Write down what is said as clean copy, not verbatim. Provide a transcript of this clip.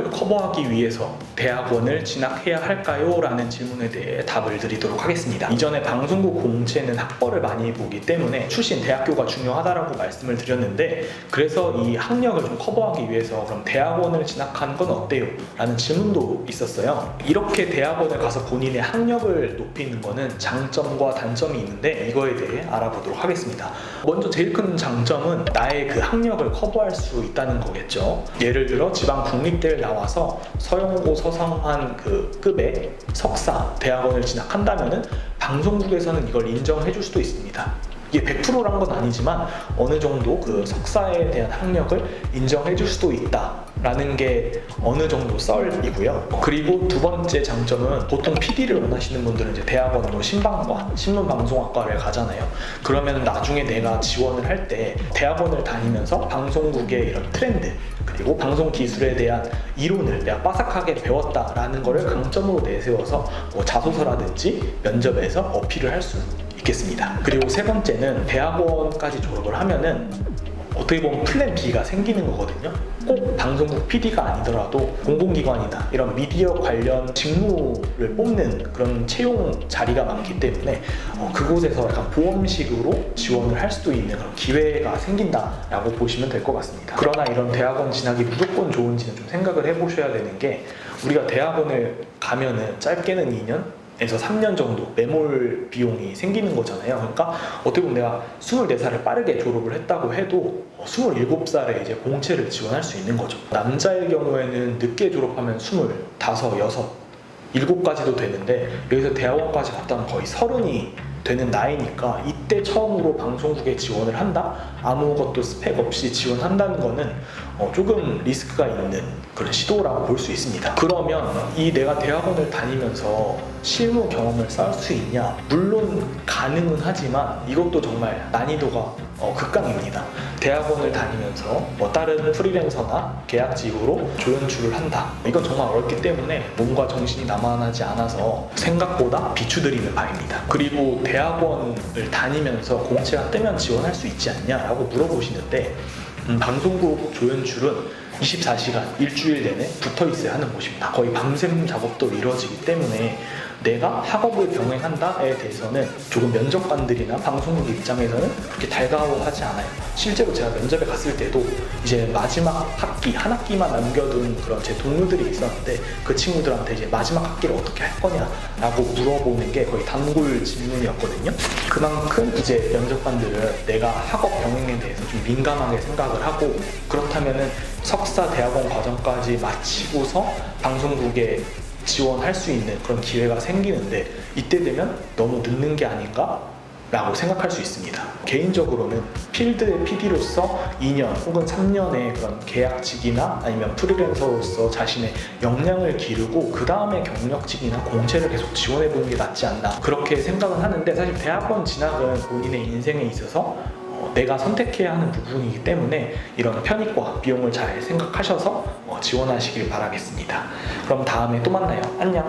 학력을 커버하기 위해서 대학원을 진학해야 할까요? 라는 질문에 대해 답을 드리도록 하겠습니다. 이전에 방송국 공채는 학벌을 많이 보기 때문에 출신 대학교가 중요하다라고 말씀을 드렸는데, 그래서 이 학력을 좀 커버하기 위해서 그럼 대학원을 진학하는 건 어때요? 라는 질문도 있었어요. 이렇게 대학원을 가서 본인의 학력을 높이는 거는 장점과 단점이 있는데, 이거에 대해 알아보도록 하겠습니다. 먼저 제일 큰 장점은 나의 그 학력을 커버할 수 있다는 거겠죠. 예를 들어 지방 국립대를 나와서 서영고 서성한 그 급의 석사 대학원을 진학한다면은 방송국에서는 이걸 인정해 줄 수도 있습니다. 이게 100%란 건 아니지만 어느 정도 그 석사에 대한 학력을 인정해 줄 수도 있다라는 게 어느 정도 썰이고요. 그리고 두 번째 장점은, 보통 PD를 원하시는 분들은 이제 대학원으로 신방과 신문방송학과를 가잖아요. 그러면 나중에 내가 지원을 할 때 대학원을 다니면서 방송국의 이런 트렌드 그리고 방송 기술에 대한 이론을 내가 빠삭하게 배웠다라는 거를 강점으로 내세워서 뭐 자소서라든지 면접에서 어필을 할 수 있겠습니다. 그리고 세 번째는, 대학원까지 졸업을 하면은 어떻게 보면 플랜 B가 생기는 거거든요. 꼭 방송국 PD가 아니더라도 공공기관이나 이런 미디어 관련 직무를 뽑는 그런 채용 자리가 많기 때문에 그곳에서 약간 보험식으로 지원을 할 수도 있는 그런 기회가 생긴다라고 보시면 될 것 같습니다. 그러나 이런 대학원 진학이 무조건 좋은지는 좀 생각을 해보셔야 되는 게, 우리가 대학원을 가면은 짧게는 2년 에서 3년 정도 매몰 비용이 생기는 거잖아요. 그러니까 어떻게 보면 내가 24살에 빠르게 졸업을 했다고 해도 27살에 이제 공채를 지원할 수 있는 거죠. 남자의 경우에는 늦게 졸업하면 25, 6, 7까지도 되는데, 여기서 대학원까지 갔다면 거의 30이 되는 나이니까 이때 처음으로 방송국에 지원을 한다? 아무것도 스펙 없이 지원한다는 거는 조금 리스크가 있는 그런 시도라고 볼 수 있습니다. 그러면 이 내가 대학원을 다니면서 실무 경험을 쌓을 수 있냐? 물론 가능은 하지만 이것도 정말 난이도가 극강입니다. 대학원을 다니면서 뭐 다른 프리랜서나 계약직으로 조연출을 한다. 이건 정말 어렵기 때문에 몸과 정신이 남아나지 않아서 생각보다 비추드리는 바입니다. 그리고 대학원을 다니면서 공채가 뜨면 지원할 수 있지 않냐라고 물어보시는데, 방송국 조연출은 24시간 일주일 내내 붙어 있어야 하는 곳입니다. 거의 밤샘 작업도 이루어지기 때문에 내가 학업을 병행한다에 대해서는 조금 면접관들이나 방송국 입장에서는 그렇게 달가워하지 않아요. 실제로 제가 면접에 갔을 때도 이제 마지막 학기, 한 학기만 남겨둔 그런 제 동료들이 있었는데, 그 친구들한테 이제 마지막 학기를 어떻게 할 거냐라고 물어보는 게 거의 단골 질문이었거든요. 그만큼 이제 면접관들은 내가 학업 병행에 대해서 좀 민감하게 생각을 하고, 그렇다면은 석사 대학원 과정까지 마치고서 방송국에 지원할 수 있는 그런 기회가 생기는데, 이때 되면 너무 늦는 게 아닌가? 라고 생각할 수 있습니다. 개인적으로는 필드의 PD로서 2년 혹은 3년의 그런 계약직이나 아니면 프리랜서로서 자신의 역량을 기르고 그 다음에 경력직이나 공채를 계속 지원해보는 게 낫지 않나, 그렇게 생각은 하는데, 사실 대학원 진학은 본인의 인생에 있어서 내가 선택해야 하는 부분이기 때문에 이런 편익과 비용을 잘 생각하셔서 지원하시길 바라겠습니다. 그럼 다음에 또 만나요. 안녕.